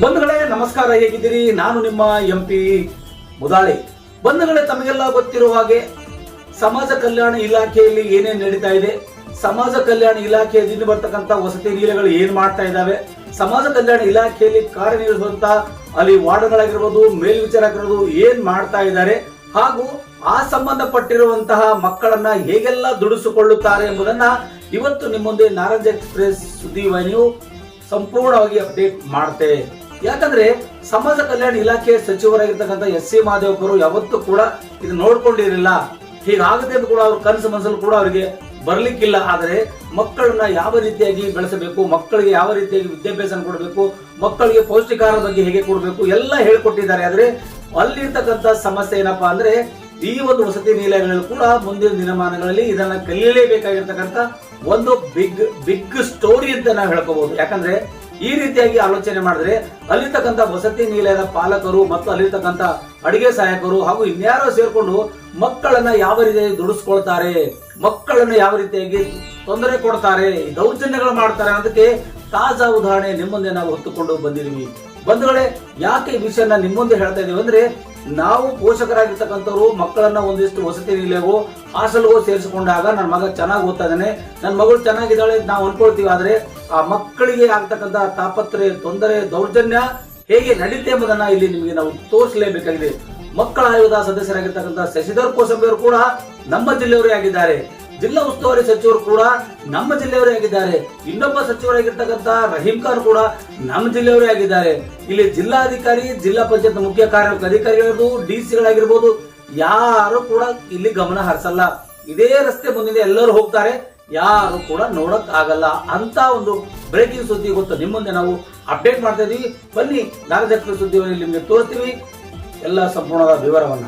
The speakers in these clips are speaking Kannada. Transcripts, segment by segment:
ಬಂಧುಗಳೇ ನಮಸ್ಕಾರ, ಹೇಗಿದ್ದೀರಿ? ನಾನು ನಿಮ್ಮ ಎಂಪಿ ಮುದಾಳಿ. ಬಂಧುಗಳೇ, ತಮಗೆಲ್ಲ ಗೊತ್ತಿರುವ ಹಾಗೆ ಸಮಾಜ ಕಲ್ಯಾಣ ಇಲಾಖೆಯಲ್ಲಿ ಏನೇನು ನಡೀತಾ ಇದೆ, ಸಮಾಜ ಕಲ್ಯಾಣ ಇಲಾಖೆಯಿಂದ ಬರ್ತಕ್ಕಂಥ ವಸತಿ ನಿಲಯಗಳು ಏನ್ ಮಾಡ್ತಾ ಇದ್ದಾವೆ, ಸಮಾಜ ಕಲ್ಯಾಣ ಇಲಾಖೆಯಲ್ಲಿ ಕಾರ್ಯನಿರ್ವಹಿಸುವಂತ ಅಲ್ಲಿ ವಾರ್ಡ್ಗಳಾಗಿರ್ಬೋದು, ಮೇಲ್ವಿಚಾರಕರು ಏನ್ ಮಾಡ್ತಾ ಇದ್ದಾರೆ, ಹಾಗೂ ಆ ಸಂಬಂಧಪಟ್ಟಿರುವಂತಹ ಮಕ್ಕಳನ್ನ ಹೇಗೆಲ್ಲ ದುಡಿಸಿಕೊಳ್ಳುತ್ತಾರೆ ಎಂಬುದನ್ನ ಇವತ್ತು ನಿಮ್ಮ ಮುಂದೆ ನಾರಂಜ್ ಎಕ್ಸ್ಪ್ರೆಸ್ ಸುದ್ದಿವಾಹಿನಿಯು ಸಂಪೂರ್ಣವಾಗಿ ಅಪ್ಡೇಟ್ ಮಾಡ್ತೇವೆ. ಯಾಕಂದ್ರೆ ಸಮಾಜ ಕಲ್ಯಾಣ ಇಲಾಖೆ ಸಚಿವರಾಗಿರ್ತಕ್ಕಂಥ ಎಸ್.ಸಿ. ಮಹದೇವಪ್ಪರು ಯಾವತ್ತೂ ಕೂಡ ಇದು ನೋಡ್ಕೊಂಡಿರಲಿಲ್ಲ. ಹೀಗಾಗುತ್ತೆ ಅಂತ ಕೂಡ ಅವ್ರ ಕನಸು ಮನಸ್ಸಲ್ಲಿ ಕೂಡ ಅವರಿಗೆ ಬರ್ಲಿಕ್ಕಿಲ್ಲ. ಆದರೆ ಮಕ್ಕಳನ್ನ ಯಾವ ರೀತಿಯಾಗಿ ಬೆಳೆಸಬೇಕು, ಮಕ್ಕಳಿಗೆ ಯಾವ ರೀತಿಯಾಗಿ ವಿದ್ಯಾಭ್ಯಾಸ ಕೊಡಬೇಕು, ಮಕ್ಕಳಿಗೆ ಪೌಷ್ಟಿಕಾಹಾರದ ಬಗ್ಗೆ ಹೇಗೆ ಕೊಡಬೇಕು ಎಲ್ಲ ಹೇಳ್ಕೊಟ್ಟಿದ್ದಾರೆ. ಆದ್ರೆ ಅಲ್ಲಿರ್ತಕ್ಕಂಥ ಸಮಸ್ಯೆ ಏನಪ್ಪಾ ಅಂದ್ರೆ ಈ ಒಂದು ವಸತಿ ನಿಲಯಗಳಲ್ಲಿ ಕೂಡ ಮುಂದಿನ ದಿನಮಾನಗಳಲ್ಲಿ ಇದನ್ನ ಕಲಿಯಲೇಬೇಕಾಗಿರ್ತಕ್ಕಂಥ ಒಂದು ಬಿಗ್ ಸ್ಟೋರಿ ಅಂತ ನಾವು ಹೇಳ್ಕೋಬಹುದು. ಯಾಕಂದ್ರೆ ಈ ರೀತಿಯಾಗಿ ಆಲೋಚನೆ ಮಾಡಿದ್ರೆ ಅಲ್ಲಿರ್ತಕ್ಕಂಥ ವಸತಿ ನಿಲಯದ ಪಾಲಕರು ಮತ್ತು ಅಲ್ಲಿರ್ತಕ್ಕಂಥ ಅಡಿಗೆ ಸಹಾಯಕರು ಹಾಗೂ ಇನ್ಯಾರೋ ಸೇರ್ಕೊಂಡು ಮಕ್ಕಳನ್ನ ಯಾವ ರೀತಿಯಾಗಿ ದುಡಿಸ್ಕೊಳ್ತಾರೆ, ಮಕ್ಕಳನ್ನ ಯಾವ ರೀತಿಯಾಗಿ ತೊಂದರೆ ಕೊಡ್ತಾರೆ, ದೌರ್ಜನ್ಯಗಳು ಮಾಡ್ತಾರೆ ಅನ್ನೋದಕ್ಕೆ ತಾಜಾ ಉದಾಹರಣೆ ನಿಮ್ಮ ಮುಂದೆ ನಾವು ಹೊತ್ತುಕೊಂಡು ಬಂದಿದ್ದೀವಿ. ಬಂಧುಗಳೇ, ಯಾಕೆ ಈ ವಿಷಯನ ನಿಮ್ಮ ಮುಂದೆ ಹೇಳ್ತಾ ಇದೀವಿ ಅಂದ್ರೆ, ನಾವು ಪೋಷಕರಾಗಿರ್ತಕ್ಕಂಥವ್ರು ಮಕ್ಕಳನ್ನ ಒಂದಿಷ್ಟು ವಸತಿ ನಿಲಯವೋ ಹಾಸ್ಟೆಲ್ಗೋ ಸೇರಿಸಿಕೊಂಡಾಗ ನನ್ನ ಮಗ ಚೆನ್ನಾಗಿ ಓದ್ತಾ ಇದ್ದಾನೆ, ನನ್ನ ಮಗಳು ಚೆನ್ನಾಗಿದ್ದಾಳೆ ನಾವು ಅನ್ಕೊಳ್ತೀವಿ. ಆದ್ರೆ ಆ ಮಕ್ಕಳಿಗೆ ಆಗ್ತಕ್ಕಂಥ ತಾಪತ್ರೆ, ತೊಂದರೆ, ದೌರ್ಜನ್ಯ ಹೇಗೆ ನಡೀತೆ ಎಂಬುದನ್ನ ಇಲ್ಲಿ ನಿಮಗೆ ನಾವು ತೋರಿಸಲೇಬೇಕಾಗಿದೆ. ಮಕ್ಕಳ ಆಯೋಗದ ಸದಸ್ಯರಾಗಿರ್ತಕ್ಕಂಥ ಶಶಿಧರ್ ಕೋಸಂಬಿ ಅವರು ಕೂಡ ನಮ್ಮ ಜಿಲ್ಲೆಯವರೇ ಆಗಿದ್ದಾರೆ. ಜಿಲ್ಲಾ ಉಸ್ತುವಾರಿ ಸಚಿವರು ಕೂಡ ನಮ್ಮ ಜಿಲ್ಲೆಯವರೇ ಆಗಿದ್ದಾರೆ. ಇನ್ನೊಬ್ಬ ಸಚಿವರಾಗಿರ್ತಕ್ಕಂಥ ರಹೀಂ ಖಾನ್ ಕೂಡ ನಮ್ಮ ಜಿಲ್ಲೆಯವರೇ ಆಗಿದ್ದಾರೆ. ಇಲ್ಲಿ ಜಿಲ್ಲಾಧಿಕಾರಿ, ಜಿಲ್ಲಾ ಪಂಚಾಯತ್ ಮುಖ್ಯ ಕಾರ್ಯನಿರ್ವಾಹಕ ಅಧಿಕಾರಿಗಳು, ಡಿಸಿಗಳಾಗಿರ್ಬೋದು, ಯಾರು ಕೂಡ ಇಲ್ಲಿ ಗಮನ ಹರಿಸಲ್ಲ. ಇದೇ ರಸ್ತೆ ಮುಂದೆ ಎಲ್ಲರೂ ಹೋಗ್ತಾರೆ, ಯಾರು ಕೂಡ ನೋಡಕ್ ಆಗಲ್ಲ ಅಂತ ಒಂದು ಬ್ರೇಕಿಂಗ್ ಸುದ್ದಿ ಗೊತ್ತು ನಿಮ್ಮ ಮುಂದೆ ನಾವು ಅಪ್ಡೇಟ್ ಮಾಡ್ತಾ ಇದೀವಿ. ಬನ್ನಿ, ನಾರಂಜ್ ಎಕ್ಸ್ಪ್ರೆಸ್ ಸುದ್ದಿಯಲ್ಲಿ ನಿಮಗೆ ತೋರಿಸ್ತೀವಿ ಎಲ್ಲ ಸಂಪೂರ್ಣದ ವಿವರವನ್ನ.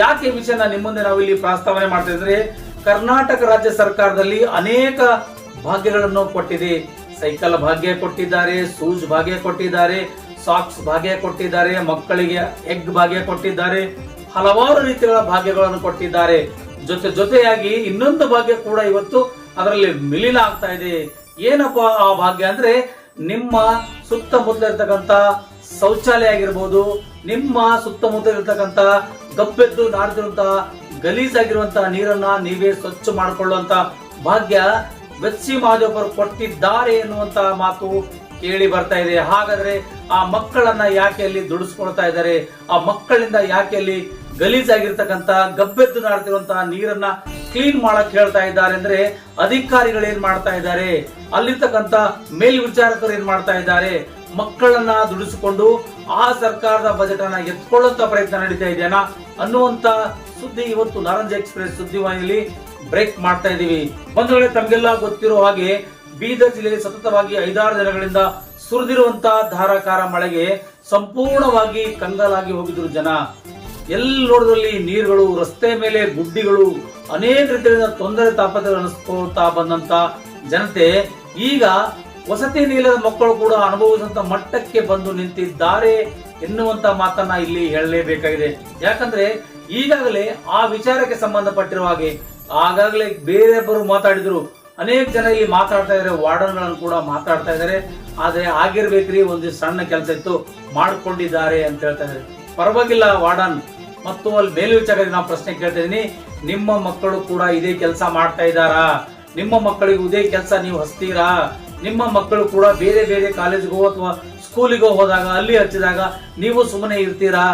ಯಾಕೆ ಈ ವಿಷಯನ ನಿಮ್ಮ ಮುಂದೆ ನಾವು ಇಲ್ಲಿ ಪ್ರಸ್ತಾವನೆ ಮಾಡ್ತಾ ಇದ್ರೆ, ಕರ್ನಾಟಕ ರಾಜ್ಯ ಸರ್ಕಾರದಲ್ಲಿ ಅನೇಕ ಭಾಗ್ಯಗಳನ್ನು ಕೊಟ್ಟಿದೆ. ಸೈಕಲ್ ಭಾಗ್ಯ ಕೊಟ್ಟಿದ್ದಾರೆ, ಶೂಸ್ ಭಾಗ್ಯ ಕೊಟ್ಟಿದ್ದಾರೆ, ಸಾಕ್ಸ್ ಭಾಗ್ಯ ಕೊಟ್ಟಿದ್ದಾರೆ, ಮಕ್ಕಳಿಗೆ ಎಗ್ ಭಾಗ್ಯ ಕೊಟ್ಟಿದ್ದಾರೆ, ಹಲವಾರು ರೀತಿಗಳ ಭಾಗ್ಯಗಳನ್ನು ಕೊಟ್ಟಿದ್ದಾರೆ. ಜೊತೆಯಾಗಿ ಇನ್ನೊಂದು ಭಾಗ್ಯ ಕೂಡ ಇವತ್ತು ಅದರಲ್ಲಿ ವಿಲೀನ ಆಗ್ತಾ ಇದೆ. ಏನಪ್ಪಾ ಆ ಭಾಗ್ಯ ಅಂದ್ರೆ, ನಿಮ್ಮ ಸುತ್ತಮುತ್ತಲ ಇರ್ತಕ್ಕಂಥ ಶೌಚಾಲಯ ಆಗಿರ್ಬೋದು, ನಿಮ್ಮ ಸುತ್ತಮುತ್ತ ಇರತಕ್ಕಂತ ಗಬ್ಬೆದ್ದು ನಾಡ್ತಿರುವಂತಹ ಗಲೀಜಾಗಿರುವಂತಹ ನೀರನ್ನ ನೀವೇ ಸ್ವಚ್ಛ ಮಾಡಿಕೊಳ್ಳುವಂತ ಭಾಗ್ಯ ಎಸ್.ಸಿ. ಮಹದೇವಪ್ಪರು ಕೊಟ್ಟಿದ್ದಾರೆ ಎನ್ನುವಂತ ಮಾತು ಕೇಳಿ ಬರ್ತಾ ಇದೆ. ಹಾಗಾದ್ರೆ ಆ ಮಕ್ಕಳನ್ನ ಯಾಕೆ ಅಲ್ಲಿ ದುಡಿಸ್ಕೊಳ್ತಾ ಇದ್ದಾರೆ, ಆ ಮಕ್ಕಳಿಂದ ಯಾಕೆ ಅಲ್ಲಿ ಗಲೀಜಾಗಿರ್ತಕ್ಕಂತ ಗಬ್ಬೆದ್ದು ನಾಡ್ತಿರುವಂತಹ ನೀರನ್ನ ಕ್ಲೀನ್ ಮಾಡಕ್ ಹೇಳ್ತಾ ಇದ್ದಾರೆ ಅಂದ್ರೆ, ಅಧಿಕಾರಿಗಳು ಏನ್ ಮಾಡ್ತಾ ಇದ್ದಾರೆ, ಅಲ್ಲಿರ್ತಕ್ಕಂತ ಮೇಲ್ವಿಚಾರಕರು ಏನ್ ಮಾಡ್ತಾ ಇದ್ದಾರೆ, ಮಕ್ಕಳನ್ನ ದುಡಿಸಿಕೊಂಡು ಆ ಸರ್ಕಾರದ ಬಜೆಟ್ ಅನ್ನ ಎತ್ಕೊಳ್ಳುವಂತ ಪ್ರಯತ್ನ ನಡೀತಾ ಇದೆಯಾ ಅನ್ನುವಂತ ಸುದ್ದಿ ಇವತ್ತು ನಾರಂಜ್ ಎಕ್ಸ್ಪ್ರೆಸ್ ಸುದ್ದಿವಾಹಿನಿಯಲ್ಲಿ ಬ್ರೇಕ್ ಮಾಡ್ತಾ ಇದೀವಿ. ಬಂಧುಗಳೇ, ತಮಗೆಲ್ಲ ಗೊತ್ತಿರೋ ಹಾಗೆ ಬೀದರ್ ಜಿಲ್ಲೆಯಲ್ಲಿ ಸತತವಾಗಿ 5-6 ದಿನಗಳಿಂದ ಸುರಿದಿರುವಂತಹ ಧಾರಾಕಾರ ಮಳೆಗೆ ಸಂಪೂರ್ಣವಾಗಿ ಕಂಗಾಲಾಗಿ ಹೋಗಿದ್ರು ಜನ. ಎಲ್ಲಿ ನೋಡಿದ್ರಲ್ಲಿ ನೀರುಗಳು, ರಸ್ತೆ ಮೇಲೆ ಗುಡ್ಡಿಗಳು, ಅನೇಕ ರೀತಿಯಿಂದ ತೊಂದರೆ ತಾಪತ್ರೆ ಅನಿಸ್ಕೊಳ್ತಾ ಬಂದಂತ ಜನತೆ ಈಗ ವಸತಿ ನಿಲಯದ ಮಕ್ಕಳು ಕೂಡ ಅನುಭವಿಸುವಂತ ಮಟ್ಟಕ್ಕೆ ಬಂದು ನಿಂತಿದ್ದಾರೆ ಎನ್ನುವಂತ ಮಾತನ್ನ ಇಲ್ಲಿ ಹೇಳಲೇಬೇಕಾಗಿದೆ. ಯಾಕಂದ್ರೆ ಈಗಾಗಲೇ ಆ ವಿಚಾರಕ್ಕೆ ಸಂಬಂಧಪಟ್ಟಿರುವ ಹಾಗೆ ಆಗಾಗಲೇ ಬೇರೆಯವರು ಮಾತಾಡಿದ್ರು, ಅನೇಕ ಜನ ಇಲ್ಲಿ ಮಾತಾಡ್ತಾ ಇದ್ದಾರೆ, ವಾರ್ಡನ್ಗಳನ್ನು ಕೂಡ ಮಾತಾಡ್ತಾ ಇದ್ದಾರೆ. ಆದ್ರೆ ಆಗಿರ್ಬೇಕ್ರಿ, ಒಂದು ಸಣ್ಣ ಕೆಲಸ ಇತ್ತು ಮಾಡ್ಕೊಂಡಿದ್ದಾರೆ ಅಂತ ಹೇಳ್ತಾ ಇದ್ದಾರೆ. ಪರವಾಗಿಲ್ಲ ವಾರ್ಡನ್ ಮತ್ತು ಅಲ್ಲಿ ಮೇಲ್ವಿಚಾರಕರಿಗೆ ನಾವು ಪ್ರಶ್ನೆ ಕೇಳ್ತಾ ಇದೀನಿ, ನಿಮ್ಮ ಮಕ್ಕಳು ಕೂಡ ಇದೇ ಕೆಲಸ ಮಾಡ್ತಾ ಇದ್ದಾರಾ? ನಿಮ್ಮ ಮಕ್ಕಳಿಗೆ ಇದೇ ಕೆಲಸ ನೀವು ಹಚ್ತೀರಾ? ನಿಮ್ಮ ಮಕ್ಕಳು ಕೂಡ ಬೇರೆ ಬೇರೆ ಕಾಲೇಜ್ಗೋ ಅಥವಾ ಸ್ಕೂಲಿಗೋ ಹೋದಾಗ ಅಲ್ಲಿ ಹಚ್ಚಿದಾಗ ನೀವು ಸುಮ್ಮನೆ ಇರ್ತೀರಾ?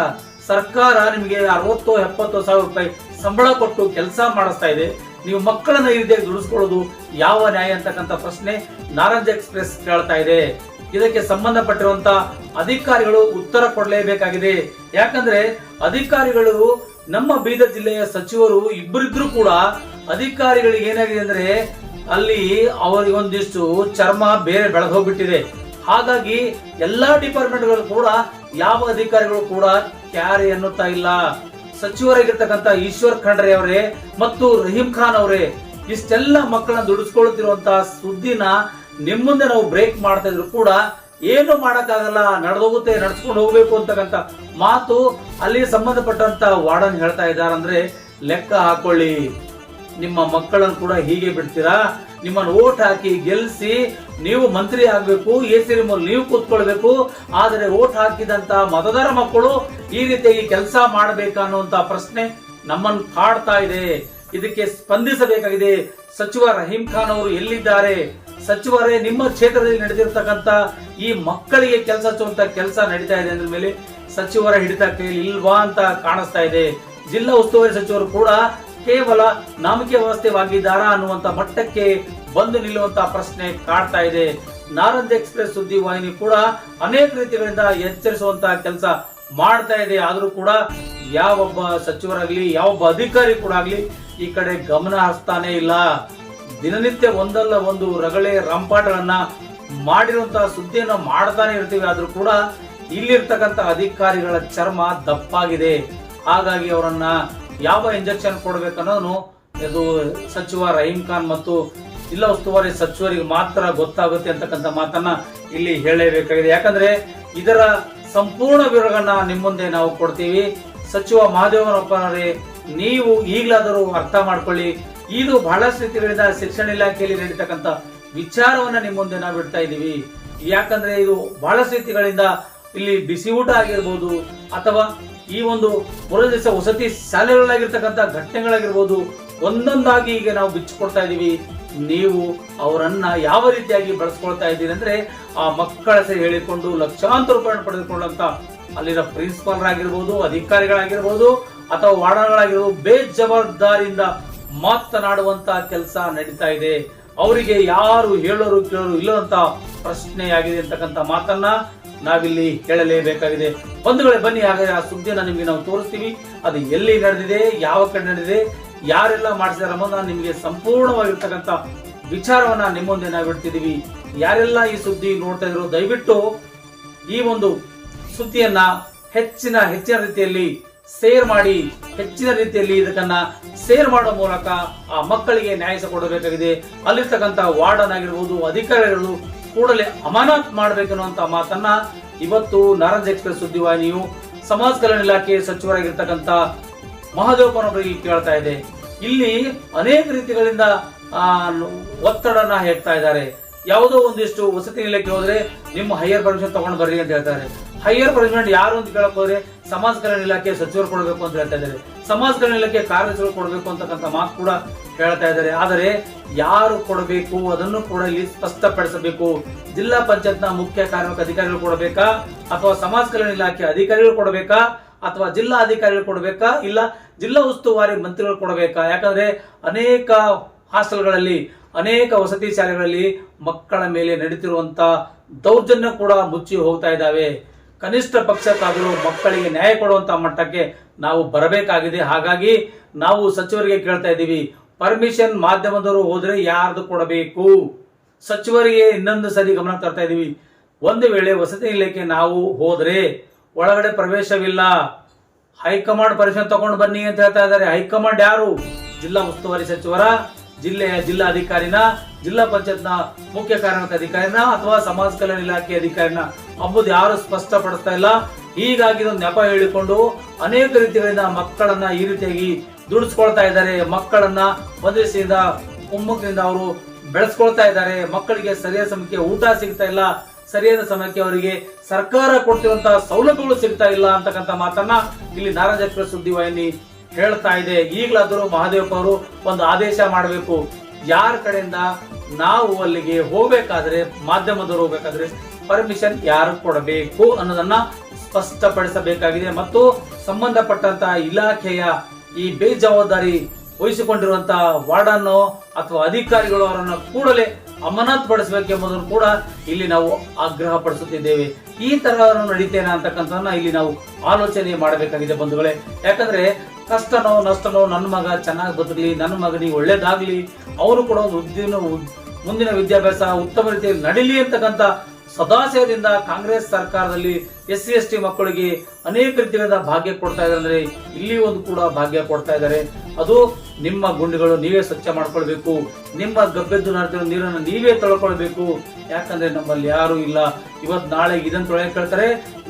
ಸರ್ಕಾರ ನಿಮಗೆ 60-70 ಸಾವಿರ ರೂಪಾಯಿ ಸಂಬಳ ಕೊಟ್ಟು ಕೆಲಸ ಮಾಡಿಸ್ತಾ ಇದೆ. ನೀವು ಮಕ್ಕಳನ್ನ ಈ ರೀತಿಯಾಗಿ ದುಡಿಸ್ಕೊಳ್ಳೋದು ಯಾವ ನ್ಯಾಯ ಅಂತಕ್ಕಂಥ ಪ್ರಶ್ನೆ ನಾರಂಜ್ ಎಕ್ಸ್ಪ್ರೆಸ್ ಕೇಳ್ತಾ ಇದೆ. ಇದಕ್ಕೆ ಸಂಬಂಧಪಟ್ಟಿರುವಂತ ಅಧಿಕಾರಿಗಳು ಉತ್ತರ ಕೊಡಲೇಬೇಕಾಗಿದೆ. ಯಾಕಂದ್ರೆ ಅಧಿಕಾರಿಗಳು ನಮ್ಮ ಬೀದರ್ ಜಿಲ್ಲೆಯ ಸಚಿವರು ಇಬ್ಬರಿದ್ರು ಕೂಡ ಅಧಿಕಾರಿಗಳಿಗೆ ಏನಾಗಿದೆ ಅಂದ್ರೆ ಅಲ್ಲಿ ಅವರಿಗೆ ಒಂದಿಷ್ಟು ಚರ್ಮ ಬೇರೆ ಬೆಳೆದು ಹೋಗ್ಬಿಟ್ಟಿದೆ. ಹಾಗಾಗಿ ಎಲ್ಲಾ ಡಿಪಾರ್ಟ್ಮೆಂಟ್ಗಳು ಕೂಡ ಯಾವ ಅಧಿಕಾರಿಗಳು ಕೂಡ ಕ್ಯಾರೆ ಅನ್ನುತ್ತಾ ಇಲ್ಲ. ಸಚಿವರಾಗಿರ್ತಕ್ಕಂಥ ಈಶ್ವರ್ ಖಂಡ್ರೆ ಅವರೇ ಮತ್ತು ರಹೀಂ ಖಾನ್ ಅವರೇ ಇಷ್ಟೆಲ್ಲ ಮಕ್ಕಳನ್ನ ದುಡಿಸ್ಕೊಳ್ತಿರುವಂತಹ ಸುದ್ದಿನ ನಿಮ್ ಮುಂದೆ ನಾವು ಬ್ರೇಕ್ ಮಾಡ್ತಾ ಇದ್ರು ಕೂಡ ಏನು ಮಾಡಕ್ಕಾಗಲ್ಲ, ನಡೆದೋಗುತ್ತೆ, ನಡ್ಸ್ಕೊಂಡು ಹೋಗ್ಬೇಕು ಅಂತಕ್ಕಂಥ ಮಾತು ಅಲ್ಲಿ ಸಂಬಂಧಪಟ್ಟಂತ ವಾರ್ಡನ್ ಹೇಳ್ತಾ ಇದ್ದಾರಂದ್ರೆ ಲೆಕ್ಕ ಹಾಕೊಳ್ಳಿ. ನಿಮ್ಮ ಮಕ್ಕಳನ್ನು ಕೂಡ ಹೀಗೆ ಬಿಡ್ತೀರಾ? ನಿಮ್ಮನ್ನು ಓಟ್ ಹಾಕಿ ಗೆಲ್ಸಿ ನೀವು ಮಂತ್ರಿ ಆಗ್ಬೇಕು, ಎಸಿ ರೂಮಲ್ಲಿ ನೀವು ಕೂತ್ಕೊಳ್ಬೇಕು. ಆದರೆ ಓಟ್ ಹಾಕಿದಂತ ಮತದಾರ ಮಕ್ಕಳು ಈ ರೀತಿಯಾಗಿ ಕೆಲಸ ಮಾಡಬೇಕಾ ಅನ್ನುವಂತ ಪ್ರಶ್ನೆ ನಮ್ಮನ್ನು ಕಾಡ್ತಾ ಇದೆ. ಇದಕ್ಕೆ ಸ್ಪಂದಿಸಬೇಕಾಗಿದೆ. ಸಚಿವ ರಹೀಂ ಖಾನ್ ಅವರು ಎಲ್ಲಿದ್ದಾರೆ? ಸಚಿವರೇ, ನಿಮ್ಮ ಕ್ಷೇತ್ರದಲ್ಲಿ ನಡೆದಿರ್ತಕ್ಕಂಥ ಈ ಮಕ್ಕಳಿಗೆ ಕೆಲಸ ಹಚ್ಚುವಂತ ಕೆಲಸ ನಡೀತಾ ಇದೆ ಅಂದ್ರ ಮೇಲೆ ಸಚಿವರ ಹಿಡಿತ ಕೈಯಲ್ಲಿ ಇಲ್ವಾ ಅಂತ ಕಾಣಿಸ್ತಾ ಇದೆ. ಜಿಲ್ಲಾ ಉಸ್ತುವಾರಿ ಸಚಿವರು ಕೂಡ ಕೇವಲ ನಾಮಕೀಯ ವ್ಯವಸ್ಥೆವಾಗಿದ್ದಾರಾ ಅನ್ನುವಂತ ಮಟ್ಟಕ್ಕೆ ಬಂದು ನಿಲ್ಲುವಂತ ಪ್ರಶ್ನೆ ಕಾಡ್ತಾ ಇದೆ. ನಾರಂಜ್ ಎಕ್ಸ್ಪ್ರೆಸ್ ಸುದ್ದಿ ವಾಹಿನಿ ಕೂಡ ಅನೇಕ ರೀತಿಗಳಿಂದ ಎಚ್ಚರಿಸುವಂತಹ ಕೆಲಸ ಮಾಡ್ತಾ ಇದೆ. ಆದ್ರೂ ಕೂಡ ಯಾವೊಬ್ಬ ಸಚಿವರಾಗ್ಲಿ ಯಾವೊಬ್ಬ ಅಧಿಕಾರಿ ಕೂಡ ಆಗ್ಲಿ ಈ ಕಡೆ ಗಮನ ಹರಿಸ್ತಾನೆ ಇಲ್ಲ. ದಿನನಿತ್ಯ ಒಂದಲ್ಲ ಒಂದು ರಗಳೆ ರಂಪಾಟಗಳನ್ನ ಮಾಡಿರುವಂತಹ ಸುದ್ದಿಯನ್ನು ಮಾಡ್ತಾನೆ ಇರ್ತೀವಿ. ಆದ್ರೂ ಕೂಡ ಇಲ್ಲಿರ್ತಕ್ಕಂಥ ಅಧಿಕಾರಿಗಳ ಚರ್ಮ ದಪ್ಪಾಗಿದೆ. ಹಾಗಾಗಿ ಅವರನ್ನ ಯಾವ ಇಂಜೆಕ್ಷನ್ ಕೊಡ್ಬೇಕನ್ನೋದು ಇದು ಸಚಿವ ರಹೀಂ ಖಾನ್ ಮತ್ತು ಜಿಲ್ಲಾ ಉಸ್ತುವಾರಿ ಸಚಿವರಿಗೆ ಮಾತ್ರ ಗೊತ್ತಾಗುತ್ತೆ ಅಂತಕ್ಕಂಥ ಮಾತನ್ನ ಇಲ್ಲಿ ಹೇಳಲೇಬೇಕಾಗಿದೆ. ಯಾಕಂದ್ರೆ ಇದರ ಸಂಪೂರ್ಣ ವಿವರಗಳನ್ನ ನಿಮ್ಮ ಮುಂದೆ ನಾವು ಕೊಡ್ತೀವಿ. ಸಚಿವ ಮಹದೇವನಪ್ಪನವರೇ, ನೀವು ಈಗಲಾದರೂ ಅರ್ಥ ಮಾಡ್ಕೊಳ್ಳಿ. ಇದು ಬಹಳಷ್ಟು ರೀತಿಗಳಿಂದ ಶಿಕ್ಷಣ ಇಲಾಖೆಯಲ್ಲಿ ನಡೀತಕ್ಕಂಥ ವಿಚಾರವನ್ನ ನಿಮ್ಮ ಮುಂದೆ ನಾವು ಬಿಡ್ತಾ ಇದ್ದೀವಿ. ಯಾಕಂದ್ರೆ ಇದು ಬಹಳಷ್ಟು ರೀತಿಗಳಿಂದ ಇಲ್ಲಿ ಬಿಸಿ ಊಟ ಆಗಿರ್ಬೋದು ಅಥವಾ ಈ ಒಂದು ದಿವಸ ವಸತಿ ಶಾಲೆಗಳಾಗಿರ್ತಕ್ಕಂಥ ಘಟನೆಗಳಾಗಿರ್ಬೋದು ಒಂದೊಂದಾಗಿ ಈಗ ನಾವು ಬಿಚ್ಚಿಕೊಡ್ತಾ ಇದೀವಿ. ನೀವು ಅವರನ್ನ ಯಾವ ರೀತಿಯಾಗಿ ಬಳಸ್ಕೊಳ್ತಾ ಇದ್ದೀರಿ ಅಂದ್ರೆ ಆ ಮಕ್ಕಳ ಹೆಸರು ಹೇಳಿಕೊಂಡು ಲಕ್ಷಾಂತರ ರೂಪಾಯಿ ಪಡೆದುಕೊಳ್ಳುವಂತ ಅಲ್ಲಿನ ಪ್ರಿನ್ಸಿಪಾಲ್ ಆಗಿರ್ಬೋದು, ಅಧಿಕಾರಿಗಳಾಗಿರ್ಬೋದು ಅಥವಾ ವಾರ್ಡನ್ಗಳಾಗಿರ್ಬೋದು ಬೇಜವಾಬ್ದಾರಿಯಿಂದ ಮಾತನಾಡುವಂತ ಕೆಲಸ ನಡೀತಾ ಇದೆ. ಅವರಿಗೆ ಯಾರು ಹೇಳೋರು ಕೇಳೋರು ಇಲ್ಲದಂತ ಪ್ರಶ್ನೆಯಾಗಿದೆ ಅಂತಕ್ಕಂಥ ಮಾತನ್ನ ನಾವಿಲ್ಲಿ ಹೇಳಲೇಬೇಕಾಗಿದೆ. ಬಂಧುಗಳೇ, ಬನ್ನಿ ಹಾಗಾದ್ರೆ ಆ ಸುದ್ದಿಯನ್ನ ನಿಮ್ಗೆ ನಾವು ತೋರಿಸ್ತೀವಿ. ಅದು ಎಲ್ಲಿ ನಡೆದಿದೆ, ಯಾವ ಕಡೆ ನಡೆದಿದೆ, ಯಾರೆಲ್ಲ ಮಾಡಿಸಿದಾರೆ ಅನ್ನೋದನ್ನ ನಿಮಗೆ ಸಂಪೂರ್ಣವಾಗಿರ್ತಕ್ಕಂಥ ವಿಚಾರವನ್ನ ನಿಮ್ಮ ಮುಂದೆ ನಾವು ಇಡ್ತಿದೀವಿ. ಯಾರೆಲ್ಲ ಈ ಸುದ್ದಿ ನೋಡ್ತಾ ಇದ್ರು ದಯವಿಟ್ಟು ಈ ಒಂದು ಸುದ್ದಿಯನ್ನ ಹೆಚ್ಚಿನ ರೀತಿಯಲ್ಲಿ ಶೇರ್ ಮಾಡಿ, ಹೆಚ್ಚಿನ ರೀತಿಯಲ್ಲಿ ಇದಕ್ಕನ್ನ ಶೇರ್ ಮಾಡೋ ಮೂಲಕ ಆ ಮಕ್ಕಳಿಗೆ ನ್ಯಾಯ ಕೊಡಬೇಕಾಗಿದೆ. ಅಲ್ಲಿರ್ತಕ್ಕಂಥ ವಾರ್ಡನ್ ಆಗಿರ್ಬೋದು, ಅಧಿಕಾರಿಗಳು ಕೂಡಲೇ ಅಮಾನತ್ ಮಾಡಬೇಕನ್ನುವಂತ ಮಾತನ್ನ ಇವತ್ತು ನಾರಂಜ್ ಎಕ್ಸ್ಪ್ರೆಸ್ ಸುದ್ದಿವಾಹಿನಿಯು ಸಮಾಜ ಕಲ್ಯಾಣ ಇಲಾಖೆ ಸಚಿವರಾಗಿರ್ತಕ್ಕಂಥ ಮಹದೇವಪ್ಪನವರಿಗೆ ಕೇಳ್ತಾ ಇದೆ. ಇಲ್ಲಿ ಅನೇಕ ರೀತಿಗಳಿಂದ ಒತ್ತಡನ ಹೇರ್ತಾ ಇದ್ದಾರೆ. ಯಾವುದೋ ಒಂದಿಷ್ಟು ವಸತಿ ನಿಲಯಕ್ಕೆ ಹೋದ್ರೆ ನಿಮ್ಮ ಹೈಯರ್ ಪರ್ಮಿಷನ್ ತಗೊಂಡು ಬರ್ರಿ ಅಂತ ಹೇಳ್ತಾರೆ. ಹೈಯರ್ ಪರ್ಮಿಷನ್ ಯಾರು ಅಂತ ಕೇಳಕ್ ಹೋದ್ರೆ ಸಮಾಜ ಕಲ್ಯಾಣ ಇಲಾಖೆ ಸಚಿವರು ಕೊಡಬೇಕು ಅಂತ ಹೇಳ್ತಾ ಇದ್ದಾರೆ. ಸಮಾಜ ಕಲ್ಯಾಣ ಇಲಾಖೆ ಕಾರ್ಯದರ್ಶಿಗಳು ಕೊಡಬೇಕು ಅಂತಕ್ಕಂಥ ಮಾತು ಕೂಡ ಹೇಳ್ತಾ ಇದ್ದಾರೆ. ಆದರೆ ಯಾರು ಕೊಡಬೇಕು ಅದನ್ನು ಕೂಡ ಇಲ್ಲಿ ಸ್ಪಷ್ಟಪಡಿಸಬೇಕು. ಜಿಲ್ಲಾ ಪಂಚಾಯತ್ ನ ಮುಖ್ಯ ಕಾರ್ಮಿಕ ಅಧಿಕಾರಿಗಳು ಕೊಡಬೇಕಾ ಅಥವಾ ಸಮಾಜ ಕಲ್ಯಾಣ ಇಲಾಖೆ ಅಧಿಕಾರಿಗಳು ಕೊಡಬೇಕಾ ಅಥವಾ ಜಿಲ್ಲಾ ಅಧಿಕಾರಿಗಳು ಕೊಡಬೇಕಾ ಇಲ್ಲ ಜಿಲ್ಲಾ ಉಸ್ತುವಾರಿ ಮಂತ್ರಿಗಳು ಕೊಡಬೇಕಾ? ಯಾಕಂದ್ರೆ ಅನೇಕ ಹಾಸ್ಟೆಲ್ಗಳಲ್ಲಿ ಅನೇಕ ವಸತಿ ಶಾಲೆಗಳಲ್ಲಿ ಮಕ್ಕಳ ಮೇಲೆ ನಡೀತಿರುವಂತ ದೌರ್ಜನ್ಯ ಕೂಡ ಮುಚ್ಚಿ ಹೋಗ್ತಾ ಇದ್ದಾವೆ. ಕನಿಷ್ಠ ಪಕ್ಷಕ್ಕಾದರೂ ಮಕ್ಕಳಿಗೆ ನ್ಯಾಯ ಕೊಡುವಂತ ಮಟ್ಟಕ್ಕೆ ನಾವು ಬರಬೇಕಾಗಿದೆ. ಹಾಗಾಗಿ ನಾವು ಸಚಿವರಿಗೆ ಕೇಳ್ತಾ ಇದ್ದೀವಿ, ಪರ್ಮಿಷನ್ ಮಾಧ್ಯಮದವರು ಹೋದ್ರೆ ಯಾರ್ದು ಕೊಡಬೇಕು? ಸಚಿವರಿಗೆ ಇನ್ನೊಂದು ಸರಿ ಗಮನ ತರ್ತಾ ಇದೀವಿ. ಒಂದು ವೇಳೆ ವಸತಿ ನಿಲಯಕ್ಕೆ ನಾವು ಹೋದ್ರೆ ಒಳಗಡೆ ಪ್ರವೇಶವಿಲ್ಲ, ಹೈಕಮಾಂಡ್ ಪರ್ಮಿಷನ್ ತಗೊಂಡು ಬನ್ನಿ ಅಂತ ಹೇಳ್ತಾ ಇದ್ದಾರೆ. ಹೈಕಮಾಂಡ್ ಯಾರು? ಜಿಲ್ಲಾ ಉಸ್ತುವಾರಿ ಸಚಿವರ, ಜಿಲ್ಲೆಯ ಜಿಲ್ಲಾಧಿಕಾರಿನ, ಜಿಲ್ಲಾ ಪಂಚಾಯತ್ ನ ಮುಖ್ಯ ಕಾರ್ಮಿಕ ಅಧಿಕಾರಿನ ಅಥವಾ ಸಮಾಜ ಕಲ್ಯಾಣ ಇಲಾಖೆ ಅಧಿಕಾರಿನ ಅಂಬುದು ಯಾರು ಸ್ಪಷ್ಟಪಡಿಸ್ತಾ ಇಲ್ಲ. ಹೀಗಾಗಿ ಇದೊಂದು ನೆಪ ಹೇಳಿಕೊಂಡು ಅನೇಕ ರೀತಿಗಳಿಂದ ಮಕ್ಕಳನ್ನ ಈ ರೀತಿಯಾಗಿ ದುಡಿಸ್ಕೊಳ್ತಾ ಇದ್ದಾರೆ. ಮಕ್ಕಳನ್ನ ಮದುವೆಯಿಂದ ಕುಮ್ಮಕ್ಕಿನಿಂದ ಅವರು ಬೆಳೆಸ್ಕೊಳ್ತಾ ಇದ್ದಾರೆ. ಮಕ್ಕಳಿಗೆ ಸರಿಯಾದ ಸಮಯಕ್ಕೆ ಊಟ ಸಿಗ್ತಾ ಇಲ್ಲ, ಸರಿಯಾದ ಸಮಯಕ್ಕೆ ಅವರಿಗೆ ಸರ್ಕಾರ ಕೊಡ್ತಿರುವಂತಹ ಸೌಲಭ್ಯಗಳು ಸಿಗ್ತಾ ಇಲ್ಲ ಅಂತಕ್ಕಂಥ ಮಾತನ್ನ ಇಲ್ಲಿ ನಾರಂಜ್ ಎಕ್ಸ್ಪ್ರೆಸ್ ಸುದ್ದಿವಾಹಿನಿ ಹೇಳ್ತಾ ಇದೆ. ಈಗಲಾದರೂ ಮಹದೇವಪ್ಪ ಅವರು ಒಂದು ಆದೇಶ ಮಾಡಬೇಕು. ಯಾರ ಕಡೆಯಿಂದ ನಾವು ಅಲ್ಲಿಗೆ ಹೋಗ್ಬೇಕಾದ್ರೆ, ಮಾಧ್ಯಮದವರು ಹೋಗ್ಬೇಕಾದ್ರೆ ಪರ್ಮಿಷನ್ ಯಾರು ಕೊಡಬೇಕು ಅನ್ನೋದನ್ನ ಸ್ಪಷ್ಟಪಡಿಸಬೇಕಾಗಿದೆ ಮತ್ತು ಸಂಬಂಧಪಟ್ಟಂತಹ ಇಲಾಖೆಯ ಈ ಬೇಜವಾಬ್ದಾರಿ ವಹಿಸಿಕೊಂಡಿರುವಂತಹ ವಾರ್ಡನ್ನು ಅಥವಾ ಅಧಿಕಾರಿಗಳು ಅವರನ್ನು ಕೂಡಲೇ ಅಮಾನತ್ ಪಡಿಸಬೇಕೆಂಬುದನ್ನು ಕೂಡ ಇಲ್ಲಿ ನಾವು ಆಗ್ರಹ ಪಡಿಸುತ್ತಿದ್ದೇವೆ. ಈ ತರ ನಡೀತೇನೆ ಅಂತಕ್ಕಂಥದ್ದನ್ನ ಇಲ್ಲಿ ನಾವು ಆಲೋಚನೆ ಮಾಡಬೇಕಾಗಿದೆ ಬಂಧುಗಳೇ. ಯಾಕಂದ್ರೆ ಕಷ್ಟನೋ ನಷ್ಟನೋ ನನ್ನ ಮಗ ಚೆನ್ನಾಗಿ ಬದುಕಲಿ, ನನ್ನ ಮಗನಿಗೆ ಒಳ್ಳೇದಾಗ್ಲಿ, ಅವರು ಕೂಡ ಒಂದು ಮುಂದಿನ ವಿದ್ಯಾಭ್ಯಾಸ ಉತ್ತಮ ರೀತಿಯಲ್ಲಿ ನಡೀಲಿ ಅಂತಕ್ಕಂಥ ಸದಾಶಯದಿಂದ ಕಾಂಗ್ರೆಸ್ ಸರ್ಕಾರದಲ್ಲಿ SC ST ಮಕ್ಕಳಿಗೆ ಅನೇಕ ರೀತಿಯಾದ ಭಾಗ್ಯ ಕೊಡ್ತಾ ಇದ್ದಾರೆ. ಅಂದ್ರೆ ಇಲ್ಲಿ ಒಂದು ಕೂಡ ಭಾಗ್ಯ ಕೊಡ್ತಾ ಇದ್ದಾರೆ. ಅದು ನಿಮ್ಮ ಗುಂಡಿಗಳು ನೀವೇ ಸ್ವಚ್ಛ ಮಾಡ್ಕೊಳ್ಬೇಕು, ನಿಮ್ಮ ಗಬ್ಬೆದ್ದು ನಡೆದಿರೋ ನೀರನ್ನು ನೀವೇ ತೊಳ್ಕೊಳ್ಬೇಕು. ಯಾಕಂದ್ರೆ ನಮ್ಮಲ್ಲಿ ಯಾರು ಇಲ್ಲ. ನಾಳೆ ಇದನ್ನು ತೊಳೆಯಕ್ಕೆ ಕೇಳ್ತಾರೆ,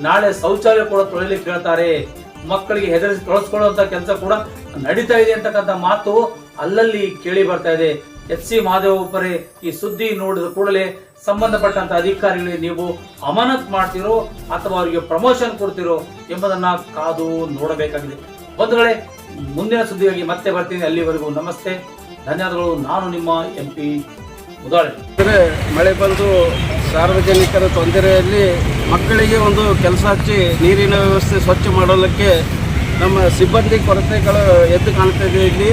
ನಾಳೆ ಶೌಚಾಲಯ ಕೂಡ ತೊಳೆಯಲಿಕ್ಕೆ ಕೇಳ್ತಾರೆ. ಮಕ್ಕಳಿಗೆ ಹೆದರಿಸಿ ತೊಳಸ್ಕೊಳ್ಳುವಂತ ಕೆಲಸ ಕೂಡ ನಡೀತಾ ಇದೆ ಅಂತಕ್ಕಂಥ ಮಾತು ಅಲ್ಲಲ್ಲಿ ಕೇಳಿ ಬರ್ತಾ ಇದೆ. FC ಮಹದೇವಪ್ಪರೇ, ಈ ಸುದ್ದಿ ನೋಡಿದ ಕೂಡಲೇ ಸಂಬಂಧಪಟ್ಟಂತ ಅಧಿಕಾರಿಗಳಿಗೆ ನೀವು ಅಮಾನತ್ ಮಾಡ್ತಿರೋ ಅಥವಾ ಅವರಿಗೆ ಪ್ರಮೋಷನ್ ಕೊಡ್ತಿರೋ ಎಂಬುದನ್ನ ಕಾದು ನೋಡಬೇಕಾಗಿದೆ. ಬಂಧುಗಳೇ, ಮುಂದಿನ ಸುದ್ದಿಗಾಗಿ ಮತ್ತೆ ಬರ್ತೀನಿ. ಅಲ್ಲಿವರೆಗೂ ನಮಸ್ತೆ, ಧನ್ಯವಾದಗಳು. ನಾನು ನಿಮ್ಮ MP ಮುದಾಳೆ. ಮಳೆ ಬಂದು ಸಾರ್ವಜನಿಕರ ತೊಂದರೆಯಲ್ಲಿ ಮಕ್ಕಳಿಗೆ ಒಂದು ಕೆಲಸ ಹಚ್ಚಿ ನೀರಿನ ವ್ಯವಸ್ಥೆ ಸ್ವಚ್ಛ ಮಾಡಲಿಕ್ಕೆ ನಮ್ಮ ಸಿಬ್ಬಂದಿ ಕೊರತೆಗಳು ಎದ್ದು ಕಾಣ್ತಾಯಿದೆ. ಇಲ್ಲಿ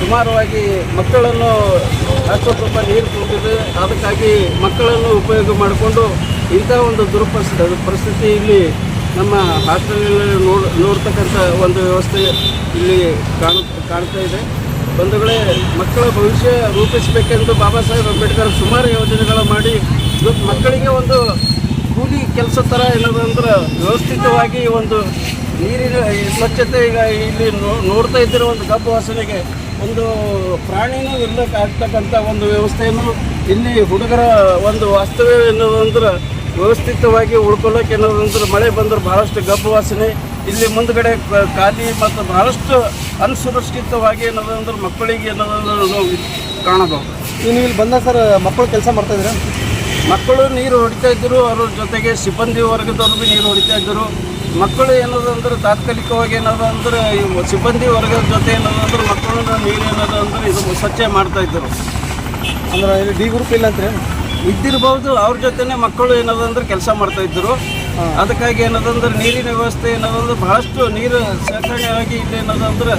ಸುಮಾರವಾಗಿ ಮಕ್ಕಳನ್ನು 10 ರೂಪಾಯಿ ನೀರು ತುಂಬಿದೆ. ಅದಕ್ಕಾಗಿ ಮಕ್ಕಳನ್ನು ಉಪಯೋಗ ಮಾಡಿಕೊಂಡು ಇಂಥ ಒಂದು ಪರಿಸ್ಥಿತಿ ಇಲ್ಲಿ ನಮ್ಮ ಹಾಸ್ಟೆಲ್ನಲ್ಲಿ ನೋಡ್ತಕ್ಕಂಥ ಒಂದು ವ್ಯವಸ್ಥೆ ಇಲ್ಲಿ ಕಾಣ್ತಾ ಇದೆ. ಬಂಧುಗಳೇ, ಮಕ್ಕಳ ಭವಿಷ್ಯ ರೂಪಿಸಬೇಕೆಂದು ಬಾಬಾ ಸಾಹೇಬ್ ಅಂಬೇಡ್ಕರ್ ಸುಮಾರು ಯೋಜನೆಗಳು ಮಾಡಿ ಇವತ್ತು ಮಕ್ಕಳಿಗೆ ಒಂದು ಕೂಲಿ ಕೆಲಸ ಥರ ಏನದಂದ್ರೆ ವ್ಯವಸ್ಥಿತವಾಗಿ ಒಂದು ನೀರಿನ ಸ್ವಚ್ಛತೆ ಈಗ ಇಲ್ಲಿ ನೋಡ್ತಾ ಇದ್ದರೆ ಒಂದು ಗಬ್ಬು ವಾಸನೆಗೆ ಒಂದು ಪ್ರಾಣಿನೂ ಇರಲಿಕ್ಕಾಗ್ತಕ್ಕಂಥ ಒಂದು ವ್ಯವಸ್ಥೆಯನ್ನು ಇಲ್ಲಿ ಹುಡುಗರ ಒಂದು ವಾಸ್ತವ್ಯ ಎನ್ನುವುದಂದ್ರೆ ವ್ಯವಸ್ಥಿತವಾಗಿ ಉಳ್ಕೊಳ್ಳೋಕೆ ಏನದಂದ್ರೆ ಮಳೆ ಬಂದ್ರೆ ಬಹಳಷ್ಟು ಗಬ್ಬು ವಾಸನೆ, ಇಲ್ಲಿ ಮುಂದ್ಗಡೆ ಖಾಲಿ ಮತ್ತು ಬಹಳಷ್ಟು ಅನ್ಸುರಕ್ಷಿತವಾಗಿ ಏನದಂದ್ರೆ ಮಕ್ಕಳಿಗೆ ಏನದಂದ್ರೆ ನಾವು ಕಾಣಬಹುದು. ನೀವು ಇಲ್ಲಿ ಬಂದ ಸರ್ ಮಕ್ಕಳು ಕೆಲಸ ಮಾಡ್ತಾ ಇದ್ದೀರಾ? ಮಕ್ಕಳು ನೀರು ಹೊಡಿತಾ ಇದ್ದರು, ಅವ್ರ ಜೊತೆಗೆ ಸಿಬ್ಬಂದಿ ವರ್ಗದವ್ರು ಭೀ ನೀರು ಹೊಡಿತಾ ಇದ್ದರು. ಮಕ್ಕಳು ಏನದಂದ್ರೆ ತಾತ್ಕಾಲಿಕವಾಗಿ ಏನದಂದ್ರೆ ಸಿಬ್ಬಂದಿ ವರ್ಗದ ಜೊತೆ ಏನದಂದ್ರೆ ಮಕ್ಕಳನ್ನ ನೀರು ಏನದಂದ್ರೆ ಇದು ಸ್ವಚ್ಛ ಮಾಡ್ತಾ ಇದ್ದರು. ಅಂದ್ರೆ ಇಲ್ಲಿ ಡಿ ಗ್ರೂಪ್ ಇಲ್ಲ ಅಂತಾರೆ ಇದ್ದಿರ್ಬೋದು. ಅವ್ರ ಜೊತೆನೆ ಮಕ್ಕಳು ಏನದಂದ್ರೆ ಕೆಲಸ ಮಾಡ್ತಾ ಇದ್ದರು. ಅದಕ್ಕಾಗಿ ಏನದಂದ್ರೆ ನೀರಿನ ವ್ಯವಸ್ಥೆ ಏನದಂದ್ರೆ ಬಹಳಷ್ಟು ನೀರು ಶೇಖರಣೆಯಾಗಿ ಇಲ್ಲಿ ಏನದಂದ್ರೆ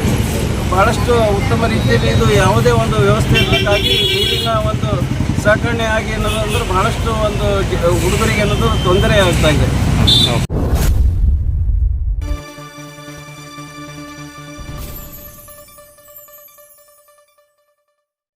ಬಹಳಷ್ಟು ಉತ್ತಮ ರೀತಿಯಲ್ಲಿ ಇದು ಯಾವುದೇ ಒಂದು ವ್ಯವಸ್ಥೆ ಇರಬೇಕಾಗಿ ನೀರಿನ ಒಂದು ಸಾಕಣೆ ಆಗಿ ಏನದಂದ್ರೆ ಬಹಳಷ್ಟು ಒಂದು ಹುಡುಗರಿಗೆ ಏನಂದ್ರೆ ತೊಂದರೆ ಆಗ್ತಾ ಇದೆ.